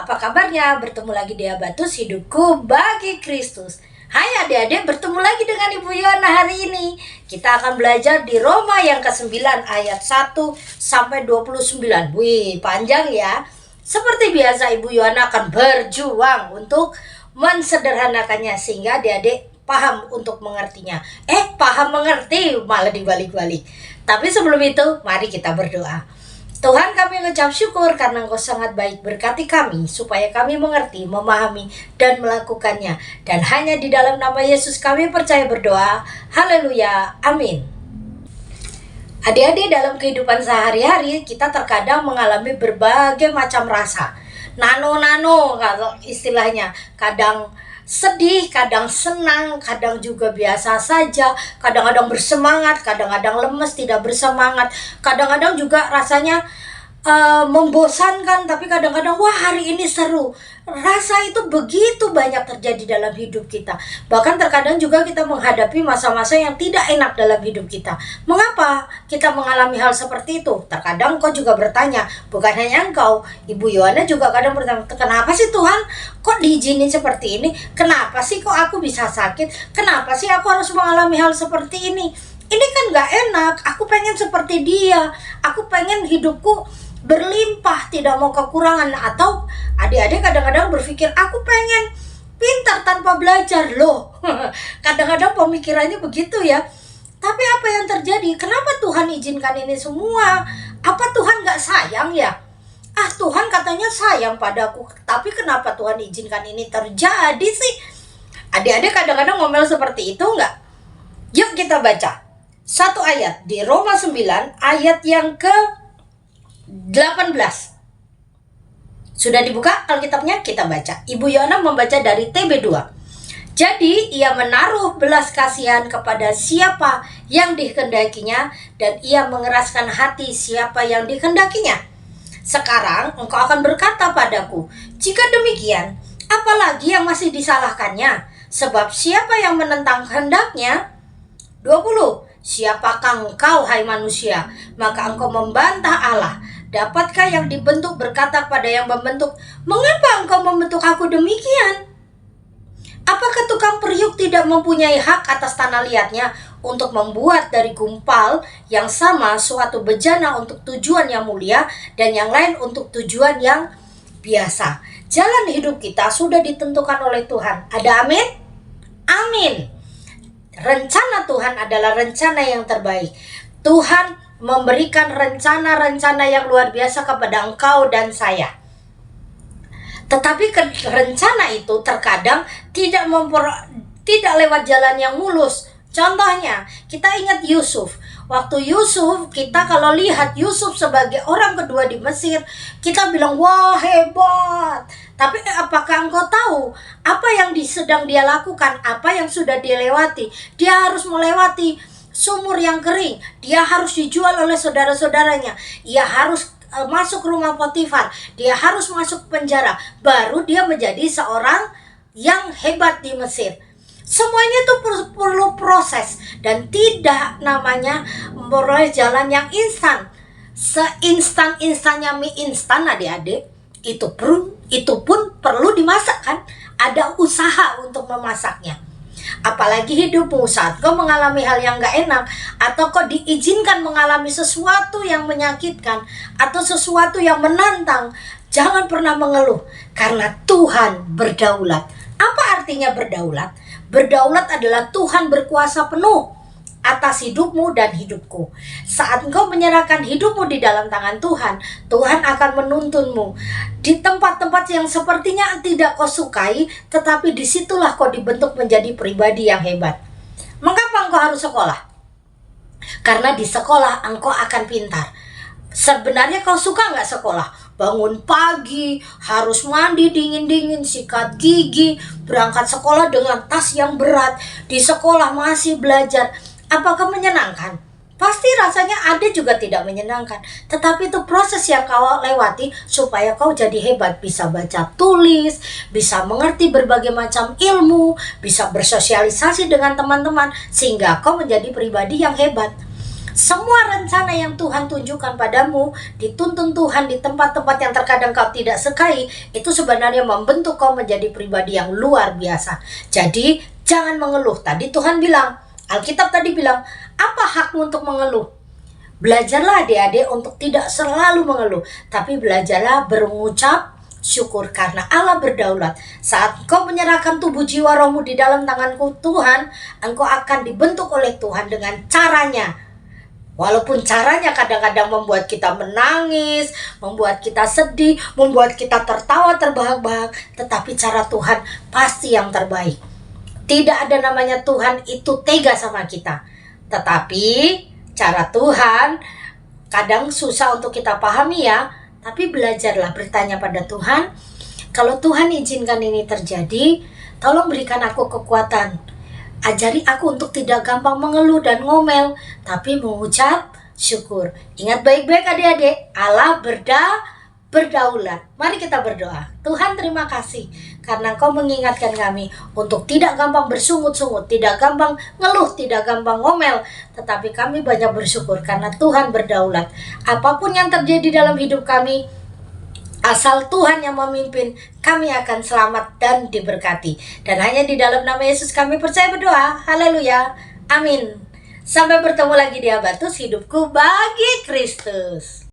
Apa kabarnya? Bertemu lagi di Habatus Hidupku Bagi Kristus. Hai adik-adik, bertemu lagi dengan Ibu Yohana hari ini. Kita akan belajar di Roma yang ke-9 ayat 1 sampai 29. Wih, panjang ya. Seperti biasa Ibu Yohana akan berjuang untuk mensederhanakannya sehingga adik-adik paham untuk mengertinya. Paham mengerti malah dibalik-balik. Tapi sebelum itu, mari kita berdoa. Tuhan, kami mengucap syukur karena Engkau sangat baik, berkati kami supaya kami mengerti, memahami, dan melakukannya. Dan hanya di dalam nama Yesus kami percaya berdoa. Haleluya, amin. Adik-adik, dalam kehidupan sehari-hari kita terkadang mengalami berbagai macam rasa. Nano-nano kalau istilahnya. Kadang sedih, kadang senang, kadang juga biasa saja, kadang-kadang bersemangat, kadang-kadang lemes, tidak bersemangat, kadang-kadang juga rasanya membosankan, tapi kadang-kadang wah hari ini seru. Rasa itu begitu banyak terjadi dalam hidup kita. Bahkan terkadang juga kita menghadapi masa-masa yang tidak enak dalam hidup kita. Mengapa kita mengalami hal seperti itu? Terkadang kau juga bertanya, bukan hanya engkau, Ibu Yohana juga kadang bertanya, kenapa sih Tuhan kok diizinin seperti ini? Kenapa sih kok aku bisa sakit? Kenapa sih aku harus mengalami hal seperti ini? Ini kan gak enak, aku pengen seperti dia. Aku pengen hidupku berlimpah, tidak mau kekurangan. Atau adik-adik kadang-kadang berpikir, aku pengen pintar tanpa belajar. Loh, kadang-kadang pemikirannya begitu ya. Tapi apa yang terjadi? Kenapa Tuhan izinkan ini semua? Apa Tuhan gak sayang ya? Tuhan katanya sayang padaku, tapi kenapa Tuhan izinkan ini terjadi sih? Adik-adik kadang-kadang ngomel seperti itu enggak? Yuk kita baca satu ayat di Roma 9 ayat yang ke-18. Sudah dibuka Alkitabnya? Kita baca. Ibu Yohana membaca dari TB2. Jadi ia menaruh belas kasihan kepada siapa yang dikehendakinya, dan ia mengeraskan hati siapa yang dikehendakinya. Sekarang engkau akan berkata padaku, jika demikian, apalagi yang masih disalahkannya? Sebab siapa yang menentang kehendaknya? 20. Siapakah engkau, hai manusia, maka engkau membantah Allah? Dapatkah yang dibentuk berkata pada yang membentuk, mengapa engkau membentuk aku demikian? Apakah tukang periuk tidak mempunyai hak atas tanah liatnya untuk membuat dari gumpal yang sama suatu bejana untuk tujuan yang mulia dan yang lain untuk tujuan yang biasa? Jalan hidup kita sudah ditentukan oleh Tuhan. Ada amin? Amin. Rencana Tuhan adalah rencana yang terbaik. Tuhan memberikan rencana-rencana yang luar biasa kepada engkau dan saya. Tetapi rencana itu terkadang tidak lewat jalan yang mulus. Contohnya, kita ingat Yusuf. Waktu Yusuf, kita kalau lihat Yusuf sebagai orang kedua di Mesir, kita bilang, wah hebat. Tapi apakah engkau tahu apa yang sedang dia lakukan, apa yang sudah dia lewati? Dia harus melewati sumur yang kering. Dia harus dijual oleh saudara-saudaranya. Ia harus masuk rumah Potifar. Dia harus masuk penjara. Baru dia menjadi seorang yang hebat di Mesir. Semuanya itu perlu proses dan tidak namanya memperoleh jalan yang instan. Seinstan-instannya mie instan adik-adik, itu pun perlu dimasak kan? Ada usaha untuk memasaknya. Apalagi hidupmu saat kau mengalami hal yang gak enak, atau kau diizinkan mengalami sesuatu yang menyakitkan, atau sesuatu yang menantang, jangan pernah mengeluh, karena Tuhan berdaulat. Apa artinya berdaulat? Berdaulat adalah Tuhan berkuasa penuh atas hidupmu dan hidupku. Saat engkau menyerahkan hidupmu di dalam tangan Tuhan, Tuhan akan menuntunmu di tempat-tempat yang sepertinya tidak kau sukai, tetapi disitulah kau dibentuk menjadi pribadi yang hebat. Mengapa engkau harus sekolah? Karena di sekolah engkau akan pintar. Sebenarnya kau suka nggak sekolah? Bangun pagi, harus mandi dingin-dingin, sikat gigi, berangkat sekolah dengan tas yang berat, di sekolah masih belajar. Apakah menyenangkan? Pasti rasanya ada juga tidak menyenangkan. Tetapi itu proses yang kau lewati supaya kau jadi hebat. Bisa baca tulis, bisa mengerti berbagai macam ilmu, bisa bersosialisasi dengan teman-teman, sehingga kau menjadi pribadi yang hebat. Semua rencana yang Tuhan tunjukkan padamu, dituntun Tuhan di tempat-tempat yang terkadang kau tidak sukai, itu sebenarnya membentuk kau menjadi pribadi yang luar biasa. Jadi jangan mengeluh. Tadi Tuhan bilang, Alkitab tadi bilang, apa hakmu untuk mengeluh? Belajarlah adik-adik untuk tidak selalu mengeluh, tapi belajarlah berucap syukur karena Allah berdaulat. Saat engkau menyerahkan tubuh jiwa rohmu di dalam tanganku Tuhan, engkau akan dibentuk oleh Tuhan dengan caranya. Walaupun caranya kadang-kadang membuat kita menangis, membuat kita sedih, membuat kita tertawa terbahak-bahak, tetapi cara Tuhan pasti yang terbaik. Tidak ada namanya Tuhan itu tega sama kita, tetapi cara Tuhan kadang susah untuk kita pahami ya. Tapi belajarlah bertanya pada Tuhan, kalau Tuhan izinkan ini terjadi, tolong berikan aku kekuatan. Ajari aku untuk tidak gampang mengeluh dan ngomel, tapi mengucap syukur. Ingat baik-baik adik-adik, Allah berdaulat. Mari kita berdoa. Tuhan, terima kasih karena Engkau mengingatkan kami untuk tidak gampang bersungut-sungut, tidak gampang ngeluh, tidak gampang ngomel, tetapi kami banyak bersyukur karena Tuhan berdaulat. Apapun yang terjadi dalam hidup kami, asal Tuhan yang memimpin, kami akan selamat dan diberkati. Dan hanya di dalam nama Yesus kami percaya berdoa. Haleluya. Amin. Sampai bertemu lagi di Habatus, hidupku bagi Kristus.